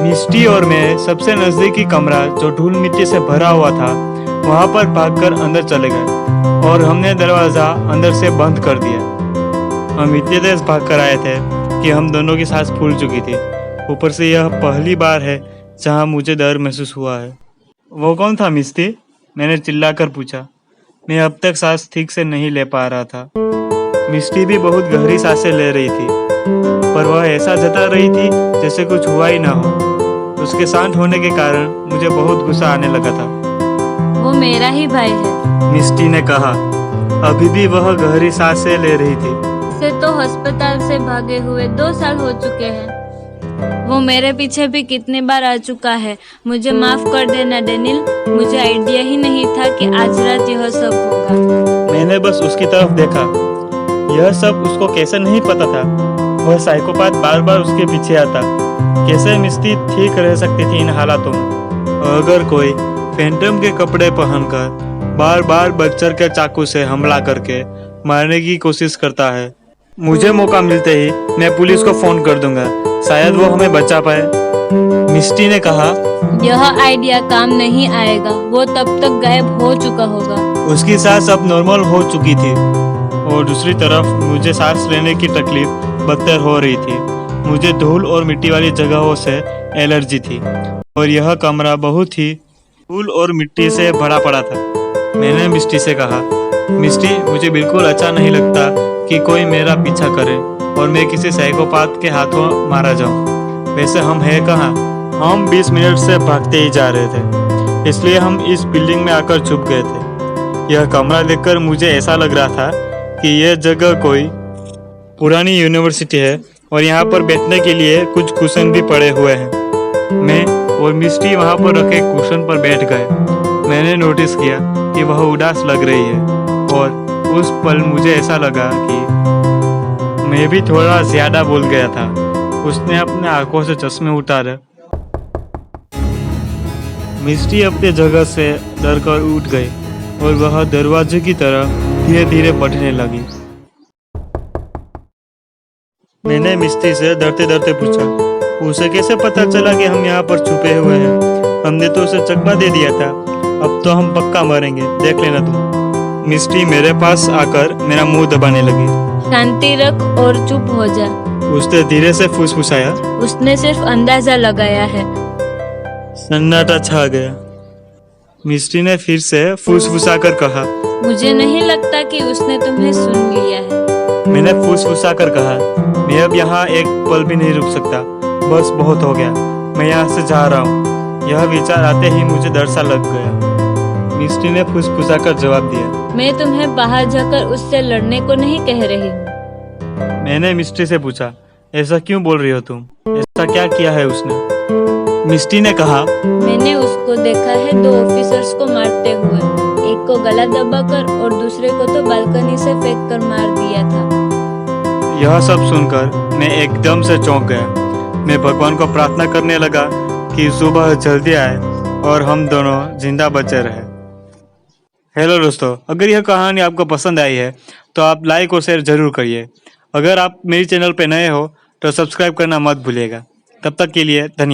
मिष्टी और मैं सबसे नजदीकी कमरा जो धूल मिट्टी से भरा हुआ था वहां पर भागकर अंदर चले गए और हमने दरवाजा अंदर से बंद कर दिया। हम इतने तेज भागकर आए थे कि हम दोनों की सांस फूल चुकी थी। ऊपर से यह पहली बार है जहां मुझे डर महसूस हुआ है। वो कौन था मिष्टी? मैंने चिल्लाकर पूछा। मैं अब तक सांस ठीक से नहीं ले पा रहा था। मिष्टी भी बहुत गहरी सांसें ले रही थी, पर वह ऐसा जता रही थी जैसे कुछ हुआ ही ना हो। उसके शांत होने के कारण मुझे बहुत गुस्सा आने लगा था। वो मेरा ही भाई है, मिष्टी ने कहा। अभी भी वह गहरी सांसें ले रही थी। से तो अस्पताल से भागे हुए 2 साल हो चुके हैं। वो मेरे पीछे भी कितनी बार आ चुका है। मुझे माफ कर देना डेनियल, मुझे आइडिया ही नहीं था कि आज रात यह सब होगा। मैंने बस उसकी तरफ देखा। यह सब उसको कैसे नहीं पता था? वह साइकोपाथ बार बार उसके पीछे आता। कैसे मिष्टी ठीक रह सकती थी इन हालातों में? अगर कोई फैंटम के कपड़े पहनकर बार बार बच्चर के चाकू से हमला करके मारने की कोशिश करता है, मुझे मौका मिलते ही मैं पुलिस को फोन कर दूंगा। शायद वो हमें बचा पाए। मिष्टी ने कहा। यह आइडिया काम नहीं आएगा, वो तब तक गायब हो चुका होगा। उसकी सांस अब नॉर्मल हो चुकी थी और दूसरी तरफ मुझे सांस लेने की तकलीफ बदतर हो रही थी। मुझे धूल और मिट्टी वाली जगहों से एलर्जी थी और यह कमरा बहुत ही धूल और मिट्टी से भरा पड़ा था। मैंने मिष्टी से कहा, मिष्टी, मुझे बिल्कुल अच्छा नहीं लगता कि कोई मेरा पीछा करे और मैं किसी साइकोपाथ के हाथों मारा जाऊं। वैसे हम हैं कहाँ? हम 20 मिनट से भागते ही जा रहे थे, इसलिए हम इस बिल्डिंग में आकर छुप गए थे। यह कमरा देखकर मुझे ऐसा लग रहा था कि यह जगह कोई पुरानी यूनिवर्सिटी है और यहाँ पर बैठने के लिए कुछ कुशन भी पड़े हुए हैं। मैं और मिष्टी वहाँ पर रखे कुशन पर बैठ गए। मैंने नोटिस किया कि वह उदास लग रही है और उस पल मुझे ऐसा लगा कि मैं भी थोड़ा ज्यादा बोल गया था। उसने अपने आंखों से चश्मे उतारे। मिष्टी अपनी जगह से डरकर उठ गई और वह दरवाजे की तरफ धीरे धीरे बढ़ने लगी। मैंने मिष्टी से डरते डरते पूछा, उसे कैसे पता चला कि हम यहाँ पर छुपे हुए हैं? हमने तो उसे चकमा दे दिया था। अब तो हम पक्का मरेंगे, देख लेना तुम। मिष्टी मेरे पास आकर मेरा मुंह दबाने लगी। शांति रख और चुप हो जा, उसने धीरे से फुसफुसाया। उसने सिर्फ अंदाजा लगाया है। सन्नाटा छा गया। मिष्टी ने फिर से फुसफुसाकर कहा, मुझे नहीं लगता कि उसने तुम्हें सुन लिया है। मैंने फुसफुसाकर कहा, मैं अब यहाँ एक पल भी नहीं रुक सकता। बस बहुत हो गया, मैं यहाँ से जा रहा हूँ। यह विचार आते ही मुझे डर सा लग गया। मिष्टी ने फुसफुसाकर जवाब दिया, मैं तुम्हें बाहर जाकर उससे लड़ने को नहीं कह रही हूँ। मैंने मिष्टी से पूछा, ऐसा क्यों बोल रही हो तुम? ऐसा क्या किया है उसने? मिष्टी ने कहा, मैंने उसको देखा है 2 ऑफिसर्स को मारते हुए। एक को गला दबाकर और दूसरे को तो बालकनी से फेंक कर मार दिया था। यह सब सुनकर मैं एकदम से चौंक गया। मैं भगवान को प्रार्थना करने लगा कि सुबह जल्दी आए और हम दोनों जिंदा बचे रहे। हेलो दोस्तों, अगर यह कहानी आपको पसंद आई है तो आप लाइक और शेयर जरूर करिए। अगर आप मेरी चैनल पर नए हो तो सब्सक्राइब करना मत भूलिएगा। तब तक के लिए धन्यवाद।